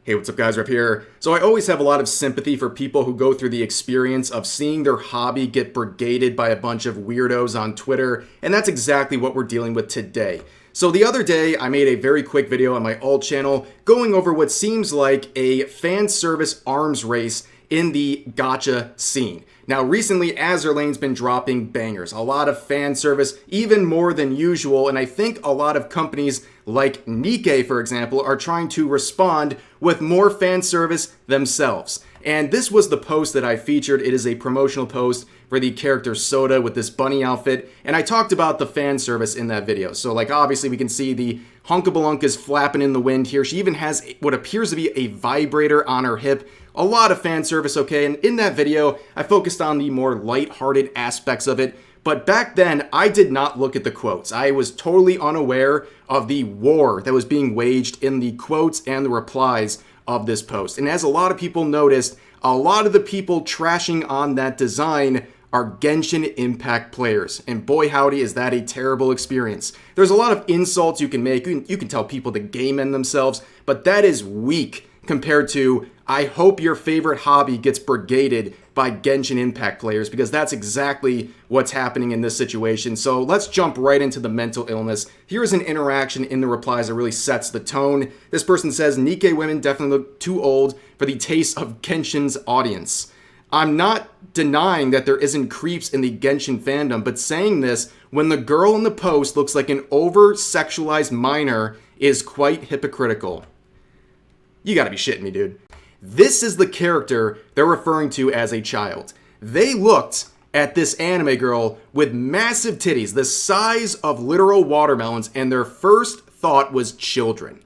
Hey, what's up guys, Rep here. So I always have a lot of sympathy for people who go through the experience of seeing their hobby get brigaded by a bunch of weirdos on Twitter, and that's exactly what we're dealing with today. So the other day, I made a very quick video on my alt channel going over what seems like a fan service arms race in the gacha scene. Now recently, Azurlane's been dropping bangers, a lot of fan service, even more than usual, and I think a lot of companies like Nikke, for example, are trying to respond with more fan service themselves. And this was the post that I featured. It is a promotional post for the character Soda with this bunny outfit, and I talked about the fan service in that video. So like obviously we can see the Hunkabalunka's flapping in the wind here. She even has what appears to be a vibrator on her hip. A lot of fan service, okay? And in that video, I focused on the more lighthearted aspects of it. But back then, I did not look at the quotes. I was totally unaware of the war that was being waged in the quotes and the replies of this post. And as a lot of people noticed, a lot of the people trashing on that design are Genshin Impact players. And boy howdy, is that a terrible experience. There's a lot of insults you can make. You can tell people to game end themselves, but that is weak compared to, I hope your favorite hobby gets brigaded by Genshin Impact players, because that's exactly what's happening in this situation. So let's jump right into the mental illness. Here's an interaction in the replies that really sets the tone. This person says, Nikke women definitely look too old for the taste of Genshin's audience. I'm not denying that there isn't creeps in the Genshin fandom, but saying this when the girl in the post looks like an over-sexualized minor is quite hypocritical. You gotta be shitting me, dude. This is the character they're referring to as a child. They looked at this anime girl with massive titties, the size of literal watermelons, and their first thought was children.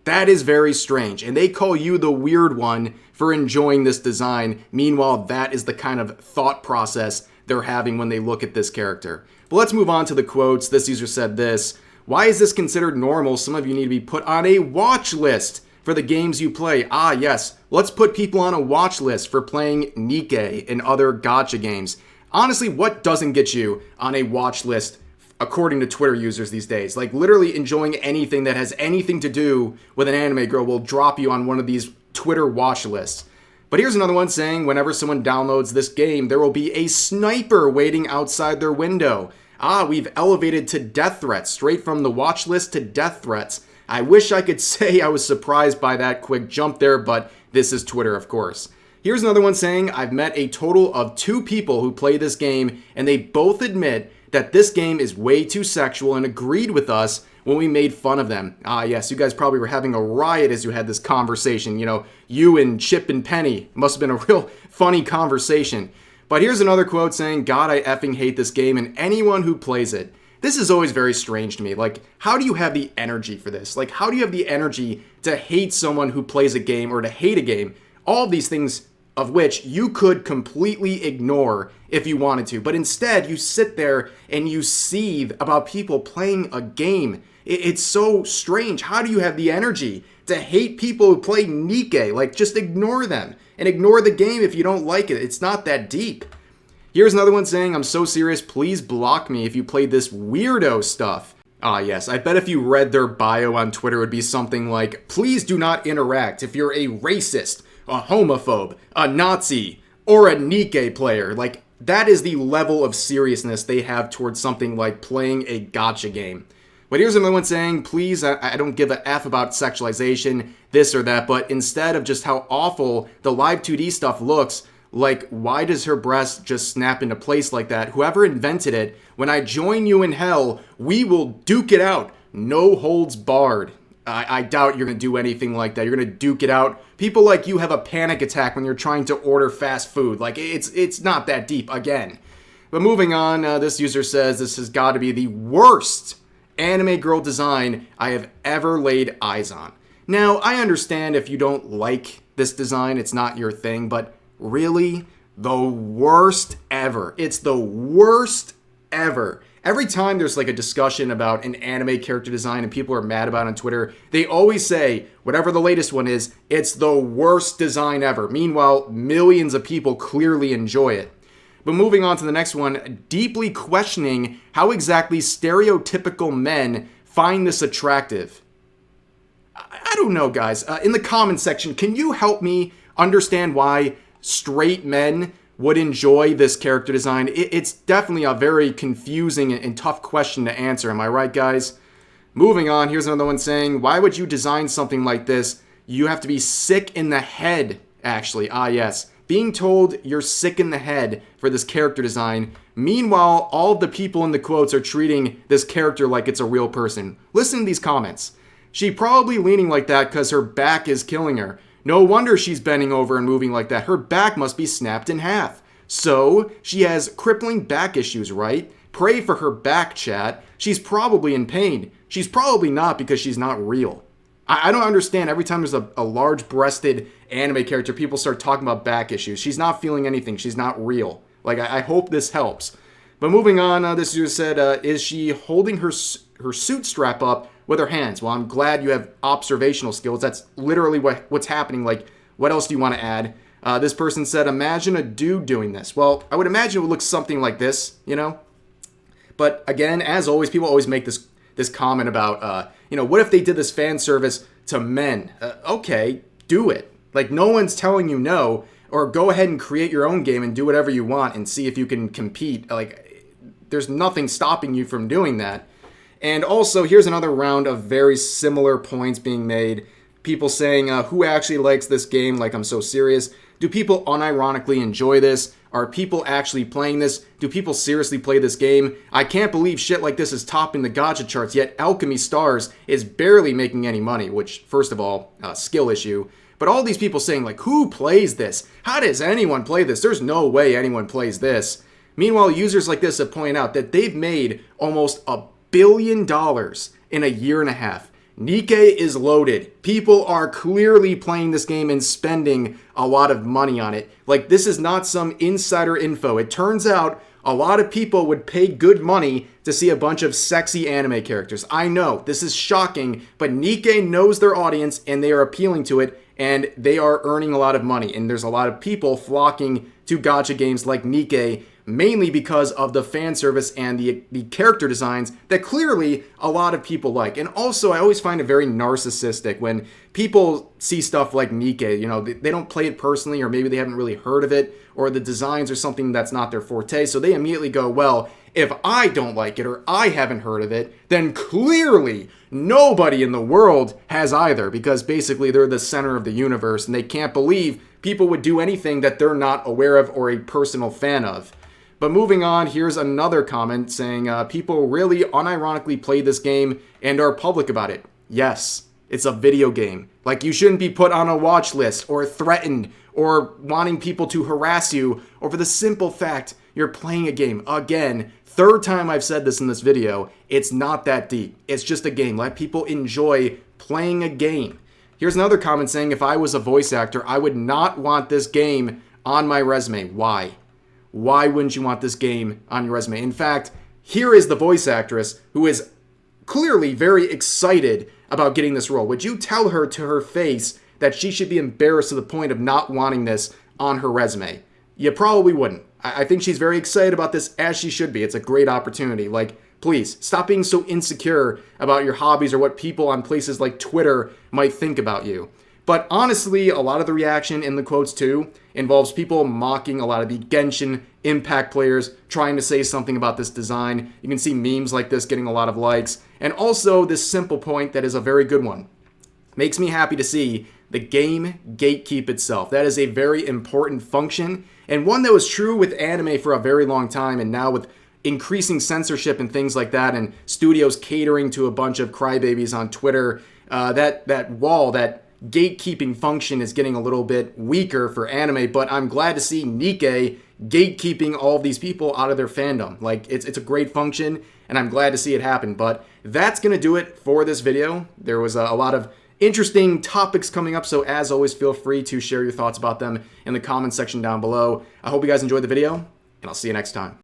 That is very strange, and they call you the weird one for enjoying this design. Meanwhile, that is the kind of thought process they're having when they look at this character. But let's move on to the quotes. This user said this: "Why is this considered normal? Some of you need to be put on a watch list for the games you play." Ah, yes, let's put people on a watch list for playing Nikke and other gacha games. Honestly, what doesn't get you on a watch list according to Twitter users these days? Like literally enjoying anything that has anything to do with an anime girl will drop you on one of these Twitter watch lists. But here's another one saying, whenever someone downloads this game, there will be a sniper waiting outside their window. Ah, we've elevated to death threats, straight from the watch list to death threats. I wish I could say I was surprised by that quick jump there, but this is Twitter, of course. Here's another one saying, I've met a total of 2 people who play this game, and they both admit that this game is way too sexual and agreed with us when we made fun of them. Ah, yes, you guys probably were having a riot as you had this conversation. You know, you and Chip and Penny. Must have been a real funny conversation. But here's another quote saying, God, I effing hate this game and anyone who plays it. This is always very strange to me. Like, how do you have the energy for this? Like, how do you have the energy to hate someone who plays a game or to hate a game? All of these things of which you could completely ignore if you wanted to. But instead, you sit there and you seethe about people playing a game. It's so strange. How do you have the energy to hate people who play Nikke? Like, just ignore them and ignore the game if you don't like it. It's not that deep. Here's another one saying, I'm so serious, please block me if you play this weirdo stuff. Ah yes, I bet if you read their bio on Twitter it would be something like, please do not interact if you're a racist, a homophobe, a Nazi, or a Nikke player. Like, that is the level of seriousness they have towards something like playing a gacha game. But here's another one saying, please, I don't give a F about sexualization, this or that, but instead of just how awful the live 2D stuff looks, like, why does her breast just snap into place like that? Whoever invented it, when I join you in hell, we will duke it out. No holds barred. I doubt you're going to do anything like that. You're going to duke it out. People like you have a panic attack when you're trying to order fast food. Like, it's not that deep, again. But moving on, this user says this has got to be the worst anime girl design I have ever laid eyes on. Now, I understand if you don't like this design, it's not your thing, but really, the worst ever. It's the worst ever. Every time there's like a discussion about an anime character design and people are mad about it on Twitter, they always say, whatever the latest one is, it's the worst design ever. Meanwhile, millions of people clearly enjoy it. But moving on to the next one, deeply questioning how exactly stereotypical men find this attractive. I don't know, guys. In the comment section, can you help me understand why straight men would enjoy this character design? It's definitely a very confusing and tough question to answer. Am I right, guys? Moving on, here's another one saying, why would you design something like this? You have to be sick in the head, actually. Ah, yes. Being told you're sick in the head for this character design. Meanwhile, all of the people in the quotes are treating this character like it's a real person. Listen to these comments. She probably leaning like that because her back is killing her. No wonder she's bending over and moving like that. Her back must be snapped in half. So, she has crippling back issues, right? Pray for her back, chat. She's probably in pain. She's probably not because she's not real. I don't understand. Every time there's a large-breasted anime character, people start talking about back issues. She's not feeling anything. She's not real. Like, I hope this helps. But moving on, this user said, is she holding her suit strap up with her hands? Well, I'm glad you have observational skills. That's literally what's happening. Like, what else do you want to add? This person said, imagine a dude doing this. Well, I would imagine it would look something like this, you know? But again, as always, people always make this comment about, what if they did this fan service to men? Okay, do it. Like, no one's telling you no, or go ahead and create your own game and do whatever you want and see if you can compete. Like, there's nothing stopping you from doing that. And also, here's another round of very similar points being made. People saying, who actually likes this game? Like, I'm so serious. Do people unironically enjoy this? Are people actually playing this? Do people seriously play this game? I can't believe shit like this is topping the gacha charts, yet Alchemy Stars is barely making any money, which, first of all, skill issue. But all these people saying, like, who plays this? How does anyone play this? There's no way anyone plays this. Meanwhile, users like this have pointed out that they've made almost $1 billion in a year and a half. Nikke is loaded. People are clearly playing this game and spending a lot of money on it. Like, this is not some insider info. It turns out a lot of people would pay good money to see a bunch of sexy anime characters. I know, this is shocking, but Nikke knows their audience and they are appealing to it and they are earning a lot of money. And there's a lot of people flocking to gacha games like Nikke, mainly because of the fan service and the character designs that clearly a lot of people like. And also, I always find it very narcissistic when people see stuff like Nikke, they don't play it personally, or maybe they haven't really heard of it, or the designs are something that's not their forte, so they immediately go, well, if I don't like it or I haven't heard of it, then clearly nobody in the world has either, because basically they're the center of the universe and they can't believe people would do anything that they're not aware of or a personal fan of. But moving on, here's another comment saying, people really unironically play this game and are public about it. Yes, it's a video game. Like, you shouldn't be put on a watch list or threatened or wanting people to harass you over the simple fact you're playing a game. Again, third time I've said this in this video, it's not that deep. It's just a game. Let people enjoy playing a game. Here's another comment saying, if I was a voice actor, I would not want this game on my resume. Why? Why wouldn't you want this game on your resume? In fact, here is the voice actress who is clearly very excited about getting this role. Would you tell her to her face that she should be embarrassed to the point of not wanting this on her resume? You probably wouldn't. I think she's very excited about this, as she should be. It's a great opportunity. Like, please, stop being so insecure about your hobbies or what people on places like Twitter might think about you. But honestly, a lot of the reaction in the quotes too involves people mocking a lot of the Genshin Impact players, trying to say something about this design. You can see memes like this getting a lot of likes. And also this simple point that is a very good one. Makes me happy to see the game gatekeep itself. That is a very important function, and one that was true with anime for a very long time, and now with increasing censorship and things like that, and studios catering to a bunch of crybabies on Twitter, that gatekeeping function is getting a little bit weaker for anime, but I'm glad to see Nikke gatekeeping all of these people out of their fandom. Like, it's a great function, and I'm glad to see it happen. But that's going to do it for this video. There was a lot of interesting topics coming up, so as always, feel free to share your thoughts about them in the comment section down below. I hope you guys enjoyed the video, and I'll see you next time.